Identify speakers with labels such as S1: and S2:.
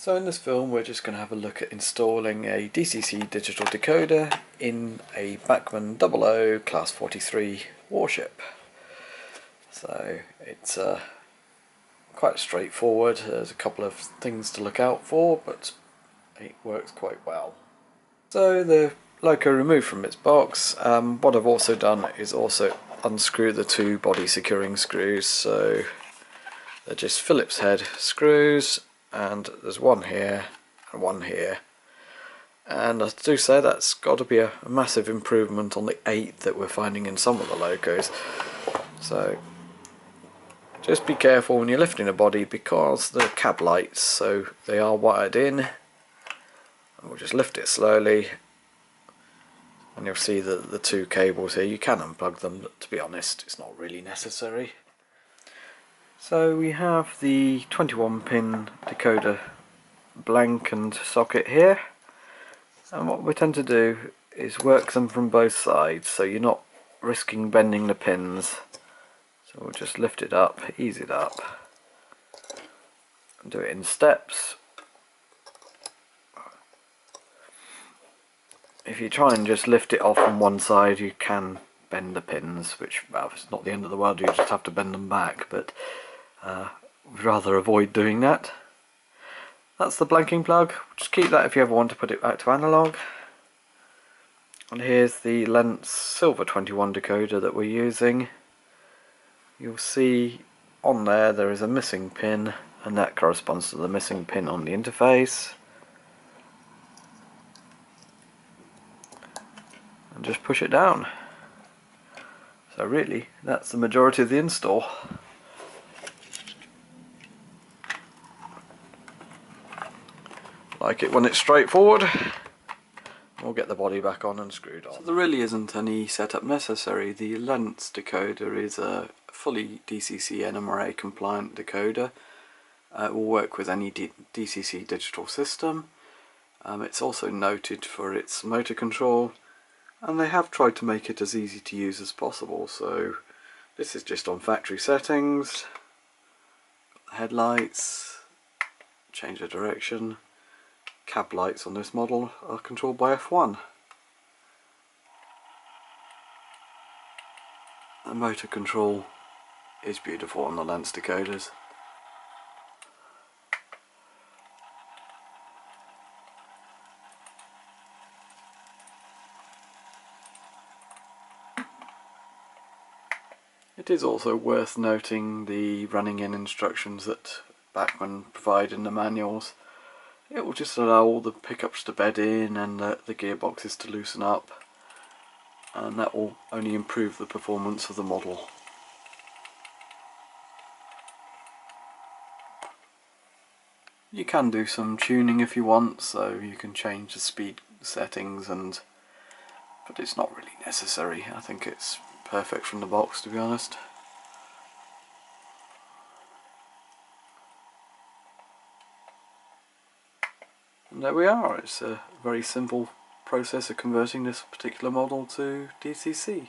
S1: So in this film we're just going to have a look at installing a DCC digital decoder in a Bachmann 00 class 43 Warship. So it's quite straightforward. There's a couple of things to look out for, but it works quite well. So the loco removed from its box. What I've also done is also unscrew the two body securing screws. So they're just Phillips head screws, and there's one here and one here. And I do say that's got to be a massive improvement on the 8 that we're finding in some of the locos. So just be careful when you're lifting a body, because the cab lights, so they are wired in. And we'll just lift it slowly, and you'll see that the two cables here, you can unplug them, but to be honest it's not really necessary. So we have the 21 pin decoder blank and socket here, and what we tend to do is work them from both sides so you're not risking bending the pins. So we'll just lift it up, ease it up, and do it in steps. If you try and just lift it off on one side, you can bend the pins, which, well, it's not the end of the world, you just have to bend them back, but we'd rather avoid doing that. That's the blanking plug. Just keep that if you ever want to put it back to analog. And here's the Lens Silver 21 decoder that we're using. You'll see on there is a missing pin, and that corresponds to the missing pin on the interface. And just push it down. So really, that's the majority of the install. Like it when it's straightforward. We'll get the body back on and screwed on. So there really isn't any setup necessary. The Lens decoder is a fully DCC NMRA compliant decoder. It will work with any DCC digital system. It's also noted for its motor control, and they have tried to make it as easy to use as possible. So this is just on factory settings. Headlights, change the direction. Cab lights on this model are controlled by F1. The motor control is beautiful on the Lens decoders. It is also worth noting the running in instructions that Bachmann provide in the manuals. It will just allow all the pickups to bed in and the gearboxes to loosen up, and that will only improve the performance of the model. You can do some tuning if you want, so you can change the speed settings, but it's not really necessary. I think it's perfect from the box, to be honest. And there we are. It's a very simple process of converting this particular model to DCC.